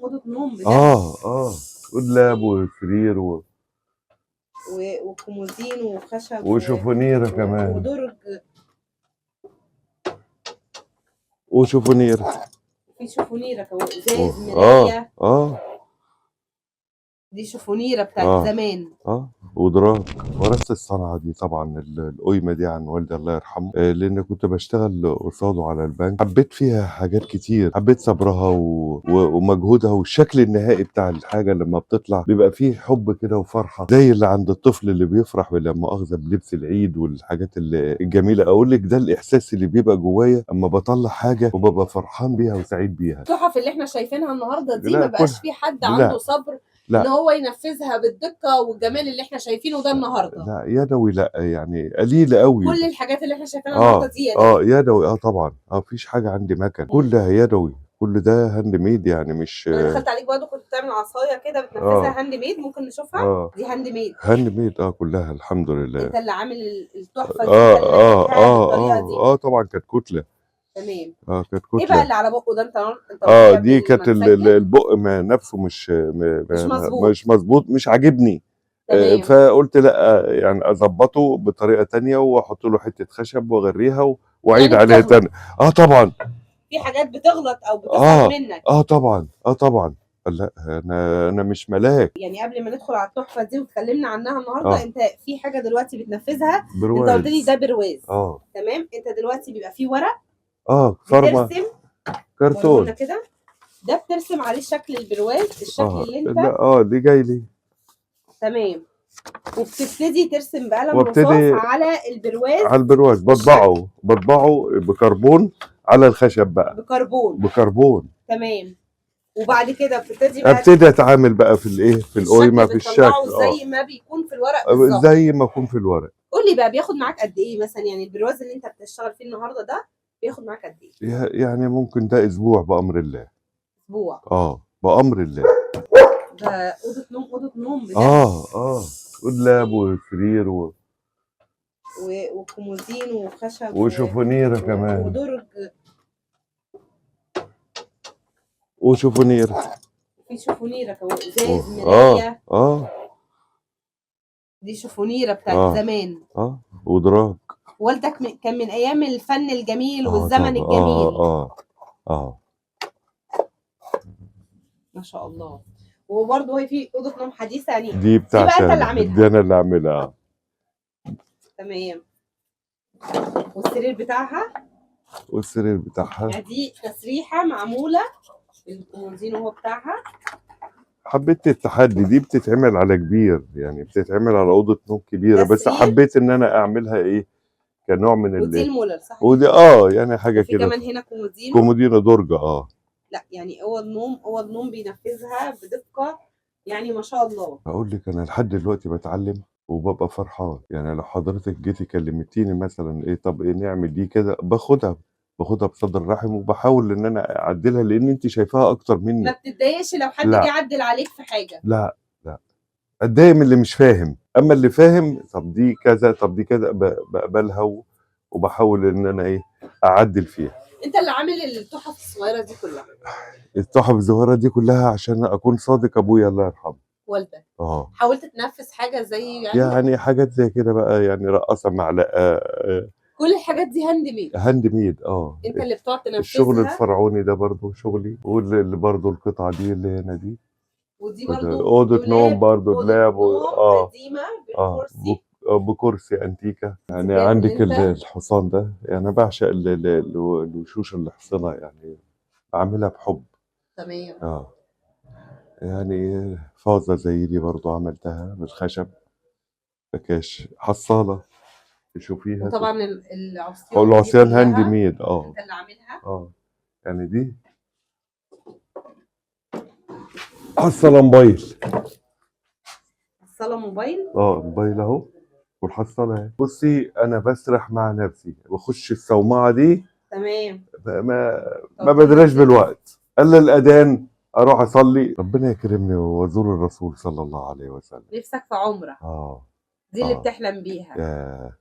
اوضه نوم بجد. اه ودلاب وسرير وكومودين وخشب وشوفونيرة كمان ودرج. وشوفونيرة في شوفونيره كمان، ازاز، مرايه. دي شوفونيره بتاعت زمان. ودراج. ورثت الصنعة دي طبعا القيمة دي عن والدي الله يرحمه، لأن كنت بشتغل قصاده على البنك. حبيت فيها حاجات كتير، حبيت صبرها ومجهودها، والشكل النهائي بتاع الحاجة لما بتطلع بيبقى فيه حب كده وفرحة، زي اللي عند الطفل اللي بيفرح لما أخذ بلبس العيد والحاجات الجميلة. أقول لك ده الإحساس اللي بيبقى جوايا أما بطلع حاجة وببقى فرحان بيها وسعيد بيها. التحف اللي احنا شايفينها النهارده دي ما بقاش في حد عنده صبر ان هو ينفذها بالدقه والجمال اللي احنا شايفينه ده النهارده. لا يدوي، لا يعني قليله قوي. كل الحاجات اللي احنا شايفينها النهارده دي يدوي. يدوي طبعا. مفيش حاجه عندي مكن، كلها يدوي، كل ده هاند ميد يعني. مش انا دخلت عليك برضه كنت بتعمل عصايه كده بتنفذها هاند ميد، ممكن نشوفها؟ دي هاند ميد. هاند ميد كلها الحمد لله. انت اللي عامل التحفه دي؟ انت اللي نجحتها بالطريقه دي؟ طبعا كانت كتله. تمام. كانت كتله. ايه بقى اللي على بقه ده؟ انت دي كانت البق نفسه مش مظبوط، مش عاجبني. فقلت لا يعني اظبطه بطريقه تانية واحط له حته خشب واغريها واعيد يعني عليها تاني. طبعا في حاجات بتغلط او بتسقط منك. طبعا. لا انا مش ملاك. يعني قبل ما ندخل على التحفه دي واتكلمنا عنها النهارده، انت في حاجه دلوقتي بتنفذها. برواز. انت قلت لي ده برواز. تمام. انت دلوقتي بيبقى فيه ورق فرمه بترسم كرتون كده، ده بترسم عليه شكل البرواز، الشكل اللي انت لا دي جاي لي. تمام. وبتبتدي ترسم بقلم رصاص على البرواز بطبعه بكربون على الخشب بقى. بكربون. تمام. وبعد كده ابتدي اتعامل بقى في القيمه، في الشكل زي ما بيكون في الورق بالظبط. زي ما يكون في الورق. قول لي بقى بياخد معاك قد ايه مثلا؟ يعني البرواز اللي انت بتشتغل فيه النهارده ده بياخد معاك قد ايه؟ يعني ممكن ده اسبوع بامر الله. اسبوع؟ بامر الله. ده اوضه نوم بجد. ودلاب وسرير وكومودين وخشب وشوفونيرة كمان ودرج. وشوفونيرة. في شوفونيرة كمان، ازاز، مراية. دي شوفونيرة بتاعت زمان. ودراج. والدك كان من ايام الفن الجميل والزمن الجميل. ما شاء الله. وبرضه هي في اوضه نوم حديثه يعني. دي بقى انت اللي عاملها؟ دي انا اللي عاملها. تمام. والسرير بتاعها يعني دي تسريحه معموله بالكومودين وهو بتاعها. حبيت التحدي، دي بتتعمل على كبير يعني، بتتعمل على اوضه نوم كبيره، بس حبيت ان انا اعملها كنوع من ودي المولر صح؟ ودي يعني حاجه كده. كمان هنا كومودينو درج. لا يعني اوض نوم بينفذها بدقه يعني ما شاء الله. اقول لك انا لحد دلوقتي بتعلم وببقى فرحان. يعني لو حضرتك جيتي كلمتيني مثلا طب نعمل دي كده، باخدها بصدر رحم وبحاول ان انا اعدلها، لان انت شايفاها اكتر مني. ما بتتضايقش لو حد جه يعدل عليك في حاجه؟ لا اتضايق من اللي مش فاهم، اما اللي فاهم طب دي كذا طب دي كذا بقبلها وبحاول ان انا اعدل فيها. انت اللي عامل التحف الصغيره دي كلها؟ التحف الصغيره دي كلها عشان اكون صادق، ابويا الله يرحمه والدك. حاولت تنفذ حاجه زي يعني حاجات زي كده بقى، يعني رقصه معلقه. كل الحاجات دي هاند ميد. انت اللي بتقعد تنفذها. الشغل الفرعوني ده برضو شغلي، واللي برضو القطعه دي اللي هنا دي، ودي برضو اوضه نوم برضو دولاب قديمه بالكرسي. بكرسي انتيكا. يعني عندك الحصان ده، يعني انا بعشق الوشوش اللي حصنها، يعني بعملها بحب. تمام. يعني فازه زي دي برضو عملتها بالخشب، بكاش حصاله تشوفيها. وطبعا العصيان هاند ميد. انت اللي عاملها. يعني دي حصاله موبايل. موبايل اهو، والحصاله اهي. بصي انا بسرح مع نفسي، بخش الصومعه دي. تمام. ما بدريش بالوقت الا الاذان، اروح اصلي، ربنا يكرمني وازور الرسول صلى الله عليه وسلم. نفسك في عمره. دي اللي بتحلم بيها.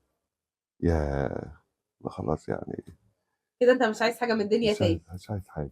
يا خلاص يعني كده انت مش عايز حاجه من الدنيا تاني؟ مش عايز حاجه.